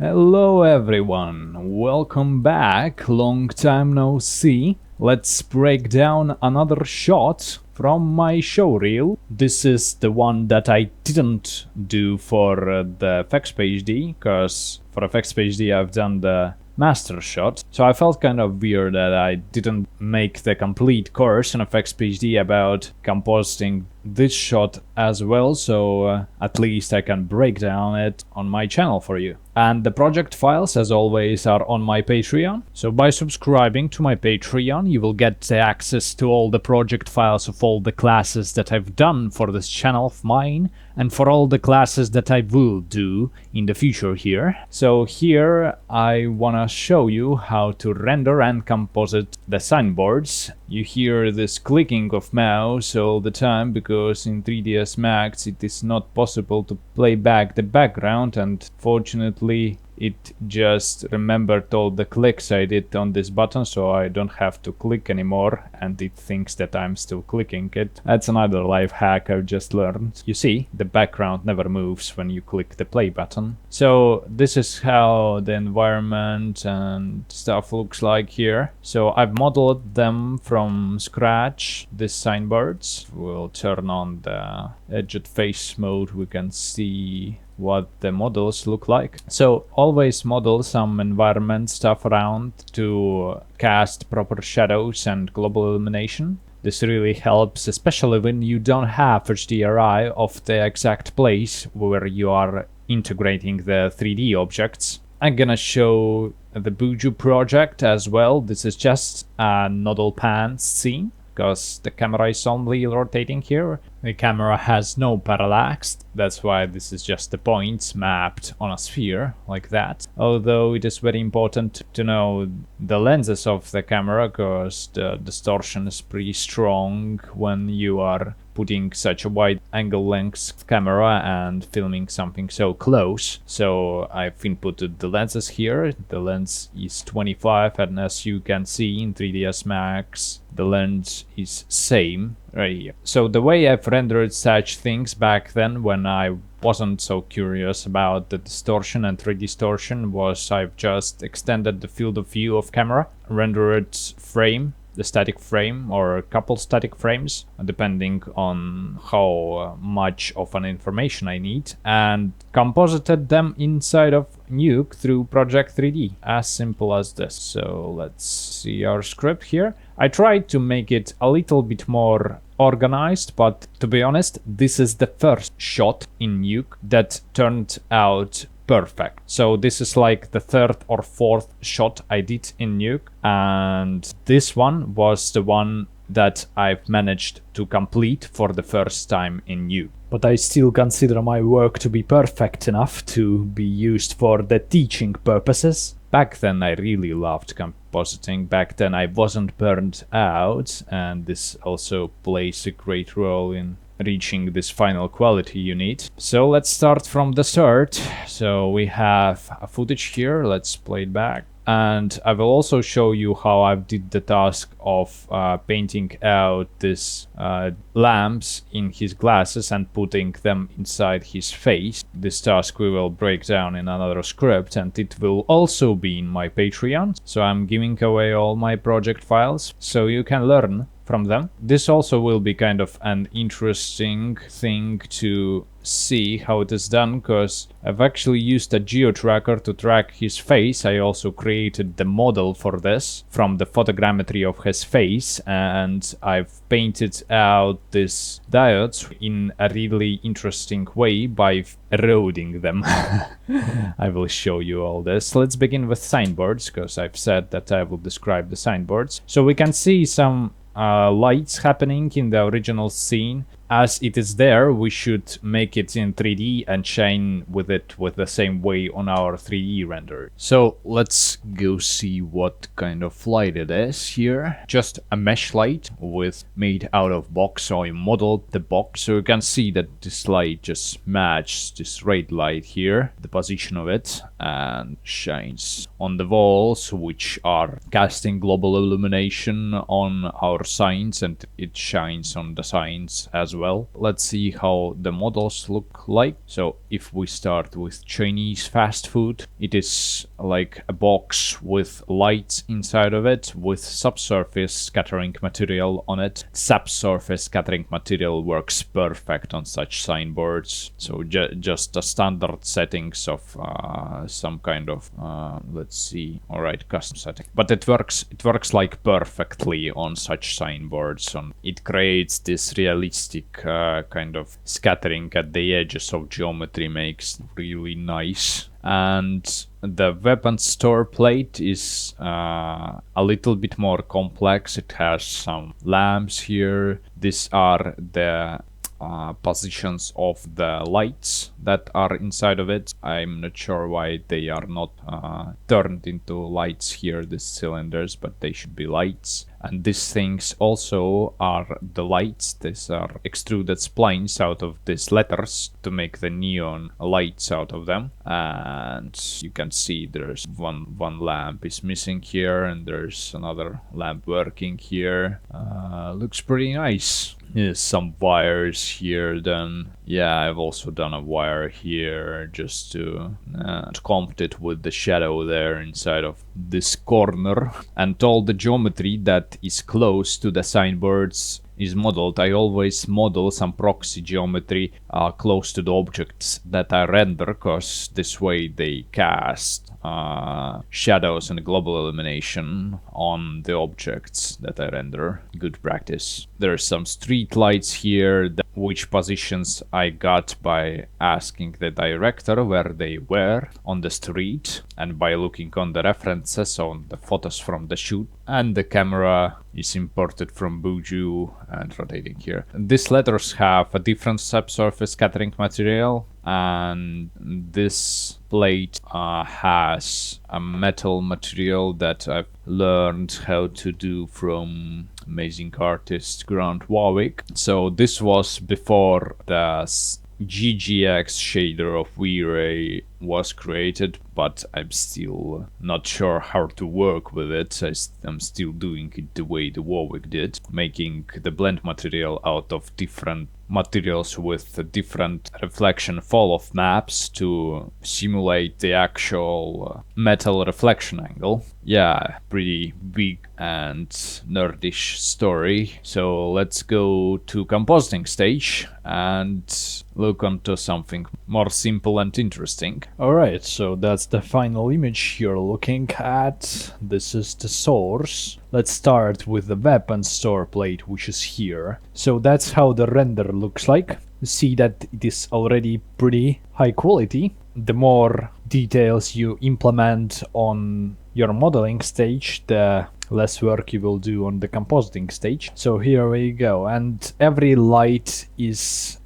Hello everyone, welcome back, long time no see. Let's break down another shot from my showreel. This is the one that I didn't do for the FX PhD, because for FX PhD I've done the master shot, so I felt kind of weird that I didn't make the complete course in FX PhD about compositing this shot as well, so at least I can break down it on my channel for you. And the project files, as always, are on my Patreon, so by subscribing to my Patreon you will get access to all the project files of all the classes that I've done for this channel of mine, and for all the classes that I will do in the future here. So here I wanna show you how to render and composite the signboards. You hear this clicking of mouse all the time because in 3ds Max it is not possible to play back the background, and fortunately it just remembered all the clicks I did on this button, so I don't have to click anymore, and it thinks that I'm still clicking it. That's another life hack I've just learned. You see, the background never moves when you click the play button. So this is how the environment and stuff looks like here. So I've modeled them from scratch, these signboards. We'll turn on the edge face mode, we can see what the models look like. So always model some environment stuff around to cast proper shadows and global illumination. This really helps, especially when you don't have HDRI of the exact place where you are integrating the 3D objects. I'm gonna show the Buju project as well. This is just a nodal pan scene, because the camera is only rotating here. The camera has no parallax, that's why this is just the points mapped on a sphere, like that. Although it is very important to know the lenses of the camera, because the distortion is pretty strong when you are putting such a wide angle length camera and filming something so close. So I've inputted the lenses here. The lens is 25, and as you can see in 3ds Max the lens is same right here. So the way I've rendered such things back then, when I wasn't so curious about the distortion and 3D distortion, was I've just extended the field of view of camera, rendered frame, the static frame or a couple static frames depending on how much of an information I need, and composited them inside of Nuke through Project 3D. As simple as this. So let's see our script here. I tried to make it a little bit more organized, but to be honest, this is the first shot in Nuke that turned out perfect. So this is like the third or fourth shot I did in Nuke, and this one was the one that I've managed to complete for the first time in Nuke. But I still consider my work to be perfect enough to be used for the teaching purposes. Back then I really loved compositing. Back then I wasn't burned out, and this also plays a great role in reaching this final quality you need. So let's start from the start. So we have a footage here, let's play it back. And I will also show you how I did the task of painting out these lamps in his glasses and putting them inside his face. This task we will break down in another script, and it will also be in my Patreon. So I'm giving away all my project files so you can learn from them. This also will be kind of an interesting thing to see how it is done, because I've actually used a Geo Tracker to track his face. I also created the model for this from the photogrammetry of his face, and I've painted out these diodes in a really interesting way by eroding them. I will show you all this. Let's begin with signboards, because I've said that I will describe the signboards. So we can see some lights happening in the original scene. As it is there, we should make it in 3D and shine with it with the same way on our 3D render. So let's go see what kind of light it is here. Just a mesh light with made out of box, so I modeled the box. So you can see that this light just matches this red light here, the position of it, and shines on the walls, which are casting global illumination on our signs, and it shines on the signs as well. well. Let's see how the models look like. So if we start with Chinese fast food, it is like a box with lights inside of it with subsurface scattering material on it. Subsurface scattering material works perfect on such signboards. So just a standard settings of some kind of let's see, all right, custom setting, but it works like perfectly on such signboards. It creates this realistic kind of scattering at the edges of geometry, makes really nice. And the weapon store plate is a little bit more complex. It has some lamps here. These are the positions of the lights that are inside of it. I'm not sure why they are not turned into lights here, these cylinders, but they should be lights. And these things also are the lights. These are extruded splines out of these letters to make the neon lights out of them. And you can see there's one lamp is missing here, and there's another lamp working here. Looks pretty nice. There's some wires here then. Yeah, I've also done a wire here just to comp it with the shadow there inside of this corner. And all the geometry that is close to the signboards is modeled. I always model some proxy geometry close to the objects that I render, because this way they cast shadows and global illumination on the objects that I render. Good practice. There are some street lights here, which positions I got by asking the director where they were on the street and by looking on the references on the photos from the shoot. And the camera is imported from Buju and rotating here. These letters have a different subsurface scattering material, and this plate has a metal material that I've learned how to do from amazing artist Grant Warwick. So this was before the GGX shader of V-Ray was created, but I'm still not sure how to work with it. I'm still doing it the way the Warwick did, making the blend material out of different materials with a different reflection fall off maps to simulate the actual metal reflection angle. Yeah, pretty big and nerdish story. So let's go to compositing stage and look onto something more simple and interesting. Alright, so that's the final image you're looking at. This is the source. Let's start with the weapon store plate, which is here. So that's how the render looks like. You see that it is already pretty high quality. The more details you implement on your modeling stage, the less work you will do on the compositing stage. So here we go, and every light is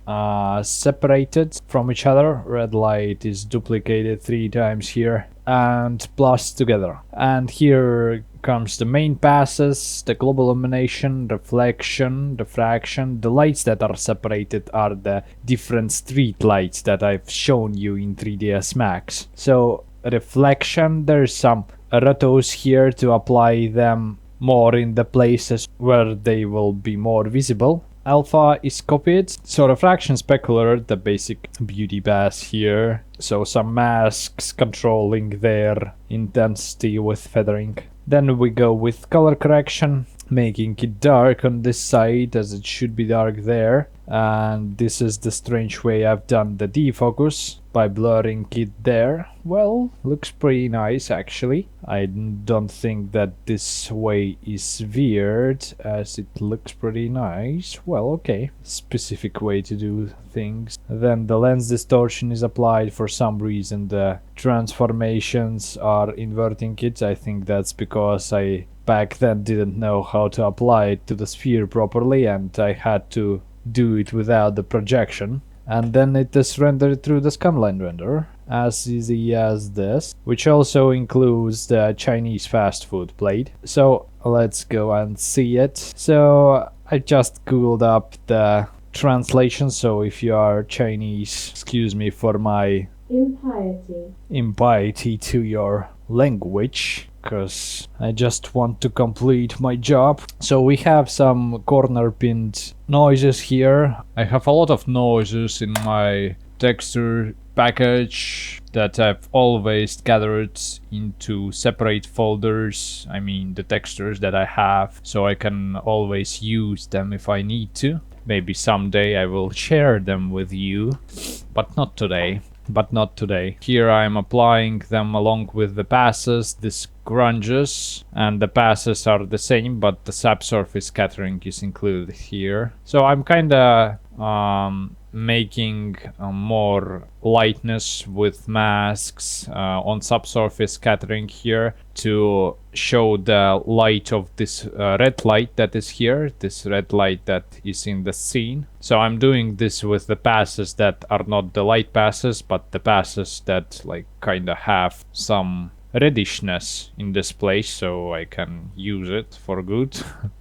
separated from each other. Red light is duplicated 3 times here and plus together. And here comes the main passes, the global illumination, reflection, diffraction. The lights that are separated are the different street lights that I've shown you in 3ds Max. So reflection, there's some rotos here to apply them more in the places where they will be more visible. Alpha is copied. So refraction specular, the basic beauty pass here. So some masks controlling their intensity with feathering. Then we go with color correction, making it dark on this side as it should be dark there. And this is the strange way I've done the defocus by blurring it there. Well, looks pretty nice actually. I don't think that this way is weird, as it looks pretty nice. Well, okay, specific way to do things. Then the lens distortion is applied. For some reason the transformations are inverting it. I think that's because I back then didn't know how to apply it to the sphere properly, and I had to do it without the projection. And then it is rendered through the scanline renderer, as easy as this, which also includes the Chinese fast food plate. So let's go and see it. So I just googled up the translation, so if you are Chinese, excuse me for my impiety to your language, because I just want to complete my job. So we have some corner pinned noises here. I have a lot of noises in my texture package that I've always gathered into separate folders. I mean the textures that I have, so I can always use them if I need to. Maybe someday I will share them with you, but not today. Here I'm applying them along with the passes, this grunges, and the passes are the same, but the subsurface scattering is included here. So I'm kinda making more lightness with masks on subsurface scattering here to show the light of this red light that is here, this red light that is in the scene. So I'm doing this with the passes that are not the light passes, but the passes that like kinda have some reddishness in this place, so I can use it for good,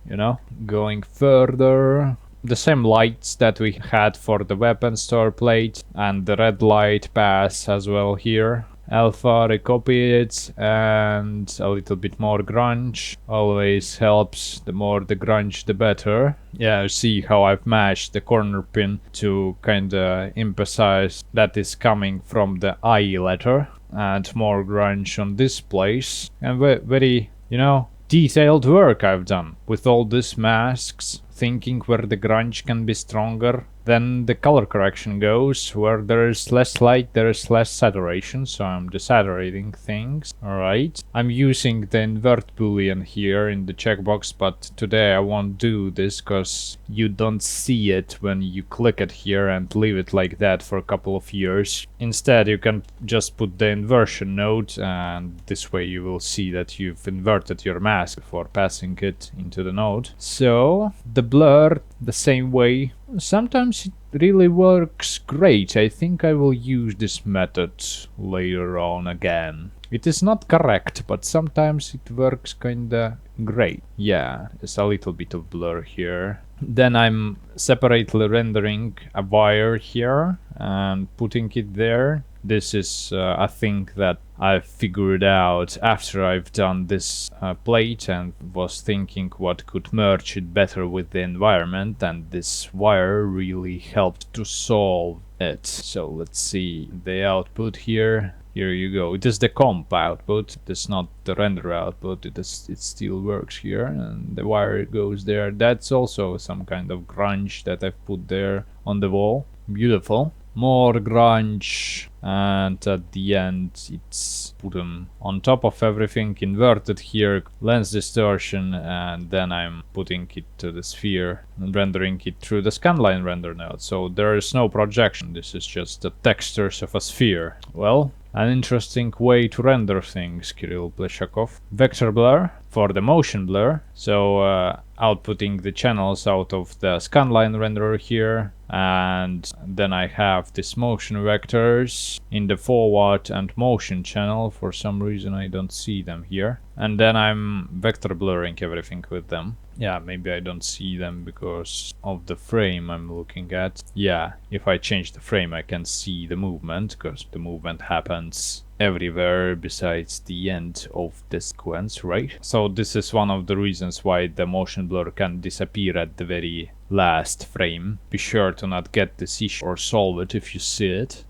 you know. Going further, the same lights that we had for the weapon store plate and the red light pass as well here. Alpha, recopy it, and a little bit more grunge always helps. The more the grunge the better. Yeah, you see how I've matched the corner pin to kinda emphasize that is coming from the I letter, and more grunge on this place. And very, you know, detailed work I've done with all these masks, thinking where the grunge can be stronger. Then the color correction goes, where there is less light, there is less saturation, so I'm desaturating things. Alright. I'm using the invert boolean here in the checkbox, but today I won't do this because you don't see it when you click it here and leave it like that for a couple of years. Instead, you can just put the inversion node, and this way you will see that you've inverted your mask before passing it into the node. So, the blur, the same way. Sometimes it really works great. I think I will use this method later on again. It is not correct, but sometimes it works kinda great. Yeah, there's a little bit of blur here. Then I'm separately rendering a wire here and putting it there. This is a thing that I figured out after I've done this plate and was thinking what could merge it better with the environment, and this wire really helped to solve it. So let's see the output here. Here you go. It is the comp output. It is not the render output. It still works here, and the wire goes there. That's also some kind of grunge that I've put there on the wall. Beautiful. More grunge, and at the end it's put them on top of everything, inverted here, lens distortion, and then I'm putting it to the sphere and rendering it through the scanline render node. So there is no projection, this is just the textures of a sphere. Well, an interesting way to render things, Kirill Pleshakov. Vector blur for the motion blur, so outputting the channels out of the scanline renderer here, and then I have this motion vectors in the forward and motion channel. For some reason I don't see them here, and then I'm vector blurring everything with them. Yeah, maybe I don't see them because of the frame I'm looking at. Yeah, if I change the frame I can see the movement, because the movement happens everywhere besides the end of the sequence, right? So this is one of the reasons why the motion blur can disappear at the very last frame. Be sure to not get this issue or solve it if you see it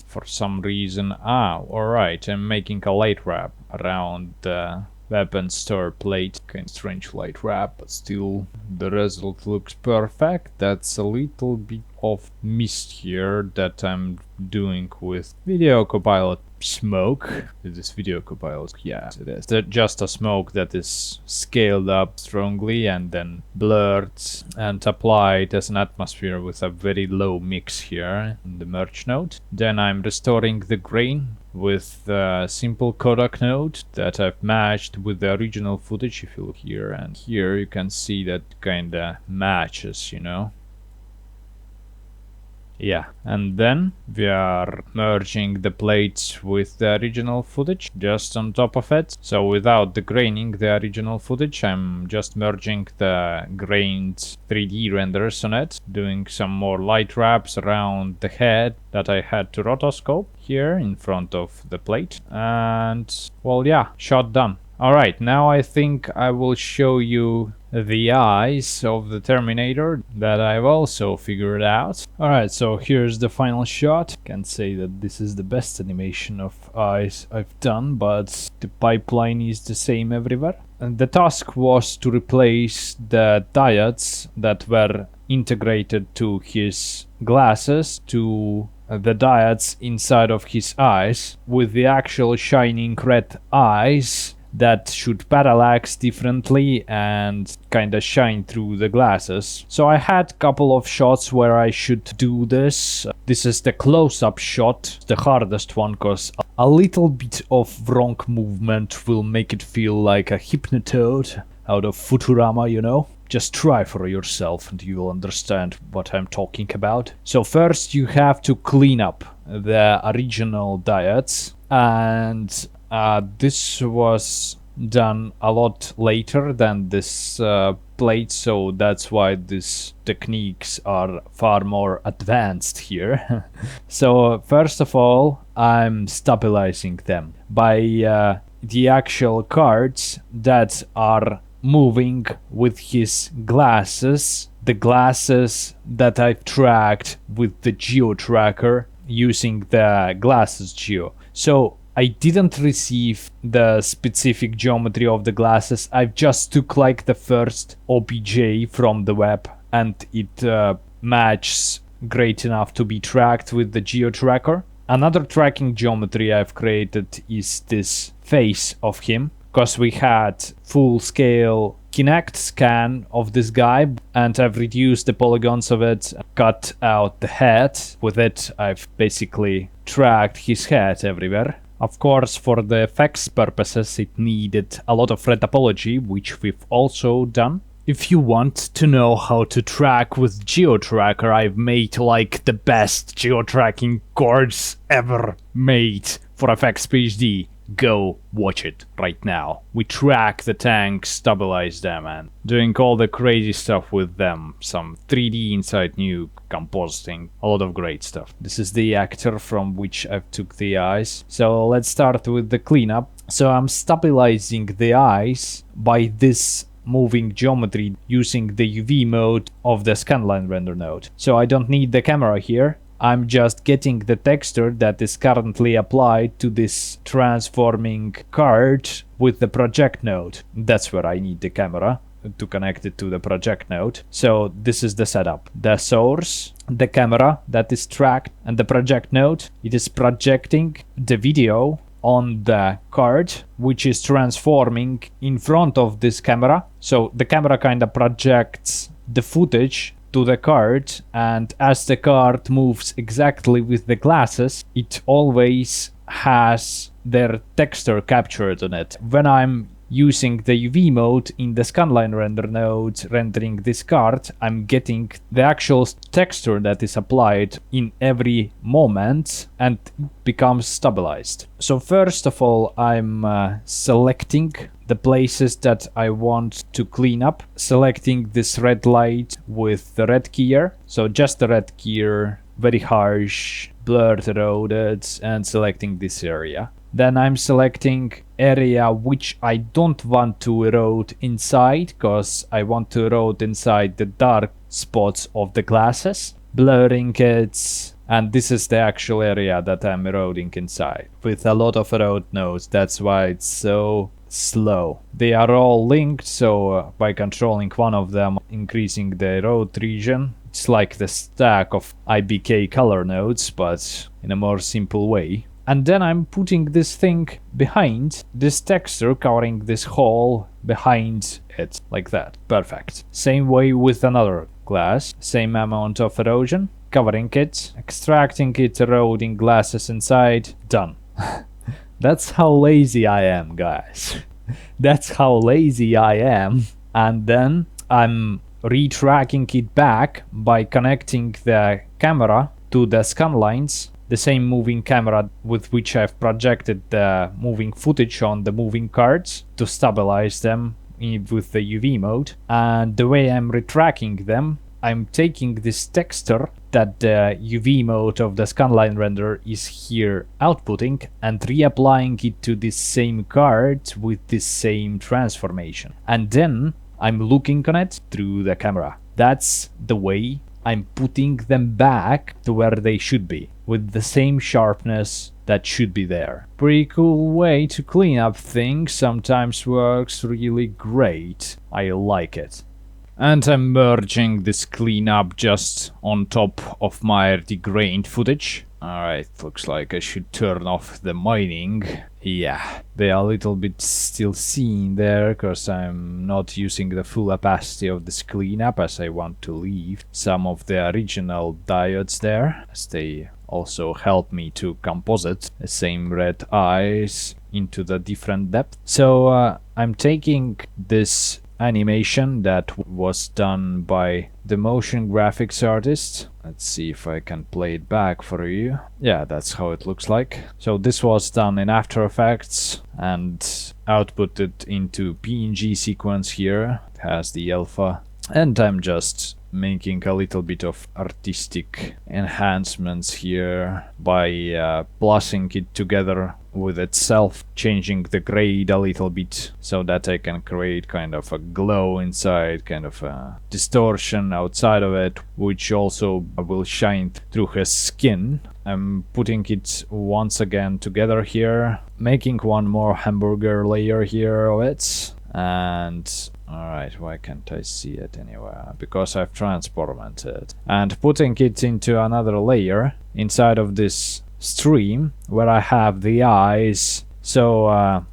for some reason. Alright, I'm making a light wrap around the weapon store plate. Kind of strange light wrap, but still the result looks perfect. That's a little bit of mist here that I'm doing with Video Copilot smoke. Is this Video Copilot? Yeah, it is. Just a smoke that is scaled up strongly and then blurred and applied as an atmosphere with a very low mix here in the merge node. Then I'm restoring the grain with a simple Kodak node that I've matched with the original footage. If you look here and here, you can see that kinda matches, you know. Yeah, and then we are merging the plates with the original footage just on top of it. So without the graining the original footage, I'm just merging the grained 3D renders on it, doing some more light wraps around the head that I had to rotoscope here in front of the plate. And well, yeah, shot done. Alright, now I think I will show you the eyes of the Terminator that I've also figured out. Alright, so here's the final shot. Can't say that this is the best animation of eyes I've done, but the pipeline is the same everywhere. And the task was to replace the diodes that were integrated to his glasses to the diodes inside of his eyes with the actual shining red eyes that should parallax differently and kinda shine through the glasses. So I had a couple of shots where I should do this. This is the close-up shot, the hardest one, cause a little bit of wrong movement will make it feel like a hypnotoad out of Futurama, you know? Just try for yourself and you will understand what I'm talking about. So first you have to clean up the original diodes, and this was done a lot later than this plate, so that's why these techniques are far more advanced here. So first of all, I'm stabilizing them by the actual cards that are moving with his glasses, the glasses that I've tracked with the Geo Tracker using the glasses Geo. So I didn't receive the specific geometry of the glasses. I just took like the first OBJ from the web and it matches great enough to be tracked with the Geo Tracker. Another tracking geometry I've created is this face of him, because we had full-scale Kinect scan of this guy, and I've reduced the polygons of it, cut out the head. With it, I've basically tracked his head everywhere. Of course, for the effects purposes, it needed a lot of red topology, which we've also done. If you want to know how to track with Geo Tracker, I've made like the best geo-tracking course ever made for FX PhD. Go watch it right now. We track the tanks, stabilize them, and doing all the crazy stuff with them. Some 3D inside Nuke, compositing, a lot of great stuff. This is the actor from which I've took the eyes. So let's start with the cleanup. So I'm stabilizing the eyes by this moving geometry using the UV mode of the scanline render node. So I don't need the camera here. I'm just getting the texture that is currently applied to this transforming card with the project node. That's where I need the camera to connect it to the project node. So this is the setup. The source, the camera that is tracked, and the project node. It is projecting the video on the card, which is transforming in front of this camera. So the camera kind of projects the footage to the card, and as the card moves exactly with the glasses, it always has their texture captured on it. When I'm using the UV mode in the scanline render node rendering this card, I'm getting the actual texture that is applied in every moment and becomes stabilized. So first of all, I'm selecting the places that I want to clean up, selecting this red light with the red keyer. So just the red keyer, very harsh, blurred, eroded, and selecting this area. Then I'm selecting area which I don't want to erode inside, because I want to erode inside the dark spots of the glasses, blurring it, and this is the actual area that I'm eroding inside, with a lot of erode nodes. That's why it's so slow. They are all linked, so by controlling one of them, increasing the erode region, it's like the stack of IBK color nodes, but in a more simple way. And then I'm putting this thing behind this texture, covering this hole behind it, like that. Perfect. Same way with another glass, same amount of erosion, covering it, extracting it, eroding glasses inside, done. That's how lazy I am, guys. That's how lazy I am. And then I'm retracking it back by connecting the camera to the scan lines, the same moving camera with which I've projected the moving footage on the moving cards to stabilize them with the UV mode. And the way I'm retracking them, I'm taking this texture that the UV mode of the scanline render is here outputting and reapplying it to this same card with this same transformation. And then I'm looking on it through the camera. That's the way I'm putting them back to where they should be, with the same sharpness that should be there. Pretty cool way to clean up things, sometimes works really great. I like it. And I'm merging this cleanup just on top of my degrained footage. Alright, looks like I should turn off the mining. Yeah, they are a little bit still seen there, because I'm not using the full opacity of this cleanup, as I want to leave some of the original diodes there, as they also help me to composite the same red eyes into the different depth. So I'm taking this animation that was done by the motion graphics artist. Let's see if I can play it back for you. Yeah, that's how it looks like. So this was done in After Effects and outputted into PNG sequence here. It has the alpha. And I'm just making a little bit of artistic enhancements here by plussing it together with itself, changing the grade a little bit so that I can create kind of a glow inside, kind of a distortion outside of it, which also will shine through his skin. I'm putting it once again together here, making one more hamburger layer here of it, and alright, why can't I see it anywhere? Because I've transformed it. And putting it into another layer inside of this stream where I have the eyes. So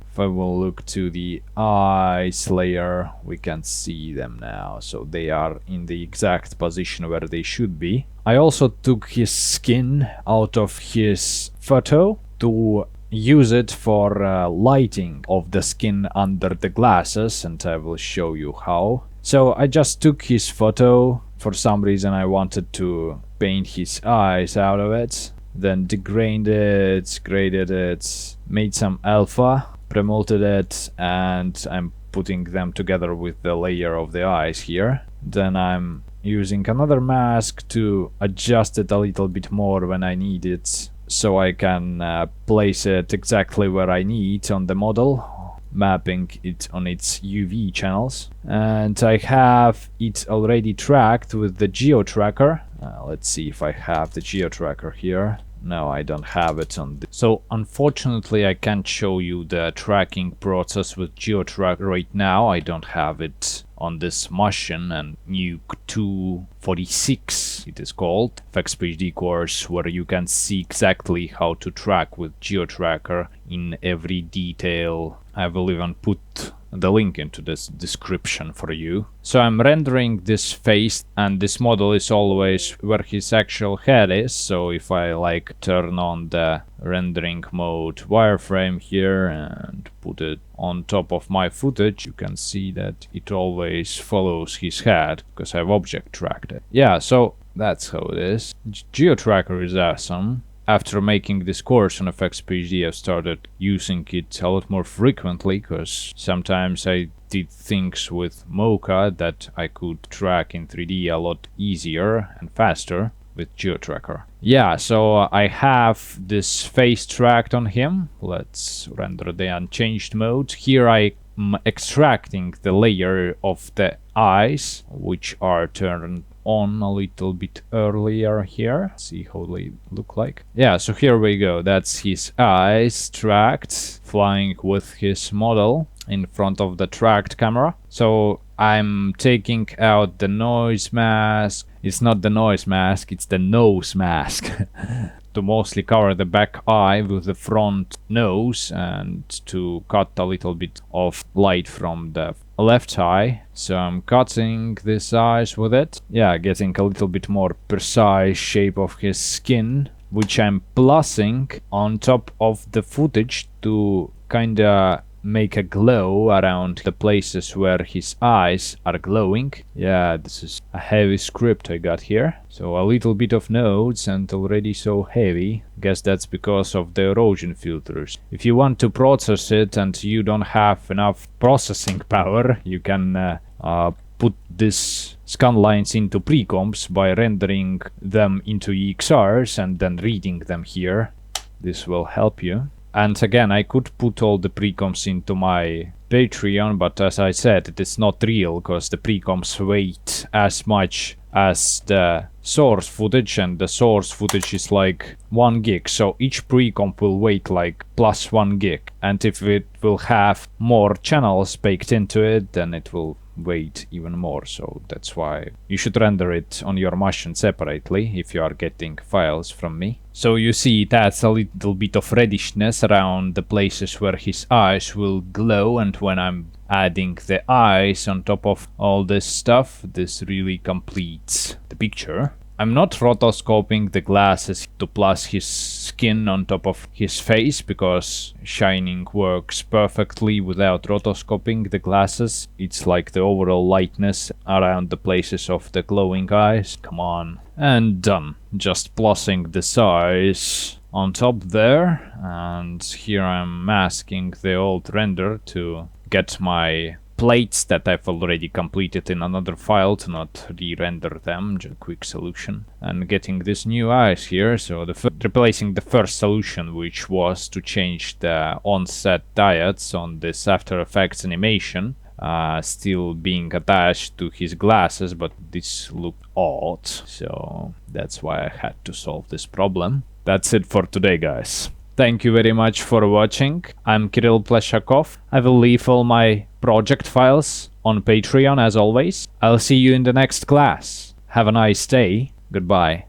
if I will look to the eyes layer, we can see them now. So they are in the exact position where they should be. I also took his skin out of his photo to use it for lighting of the skin under the glasses, and I will show you how. So I just took his photo. For some reason I wanted to paint his eyes out of it, then degraded it, graded it, made some alpha, promoted it, and I'm putting them together with the layer of the eyes here. Then I'm using another mask to adjust it a little bit more when I need it, so I can place it exactly where I need on the model, mapping it on its UV channels. And I have it already tracked with the Geo Tracker. Let's see if I have the Geo Tracker here. No, I don't have it on this. So unfortunately I can't show you the tracking process with Geo Tracker right now. I don't have it on this machine, and Nuke 246 it is called, FXPhD course, where you can see exactly how to track with Geo Tracker in every detail. I will even put the link into this description for you. So I'm rendering this face, and this model is always where his actual head is. So if I like turn on the rendering mode wireframe here and put it on top of my footage, you can see that it always follows his head because I've object tracked it. Yeah, so that's how it is. Geo Tracker is awesome. After making this course on FXPhD, I started using it a lot more frequently, because sometimes I did things with Mocha that I could track in 3D a lot easier and faster with Geo Tracker. Yeah, so I have this face tracked on him. Let's render the unchanged mode. Here I'm extracting the layer of the eyes, which are turned on a little bit earlier here. See how they look like. Yeah, so here we go. That's his eyes tracked, flying with his model in front of the tracked camera. So I'm taking out the noise mask. It's not the noise mask, it's the nose mask. To mostly cover the back eye with the front nose, and to cut a little bit of light from the left eye. So I'm cutting this eyes with it. Yeah, getting a little bit more precise shape of his skin, which I'm plussing on top of the footage to kinda make a glow around the places where his eyes are glowing. Yeah, this is a heavy script I got here. So a little bit of nodes and already so heavy. Guess that's because of the erosion filters. If you want to process it and you don't have enough processing power, you can put this scan lines into precomps by rendering them into EXRs and then reading them here. This will help you. And again, I could put all the precomps into my Patreon, but as I said, it is not real because the precomps weight as much as the source footage, and the source footage is like 1 gig, so each precomp will weight like plus 1 gig, and if it will have more channels baked into it, then it will weight even more. So that's why you should render it on your machine separately if you are getting files from me. So you see it adds a little bit of reddishness around the places where his eyes will glow, and when I'm adding the eyes on top of all this stuff, this really completes the picture. I'm not rotoscoping the glasses to plus his skin on top of his face, because shining works perfectly without rotoscoping the glasses. It's like the overall lightness around the places of the glowing eyes. Come on. And done. Just plussing the size on top there, and here I'm masking the old render to get my plates that I've already completed in another file to not re-render them. Just a quick solution. And getting this new eyes here, so replacing the first solution, which was to change the onset diodes on this After Effects animation, still being attached to his glasses, but this looked odd, so that's why I had to solve this problem. That's it for today, guys. Thank you very much for watching. I'm Kirill Pleshakov. I will leave all my project files on Patreon as always. I'll see you in the next class. Have a nice day. Goodbye.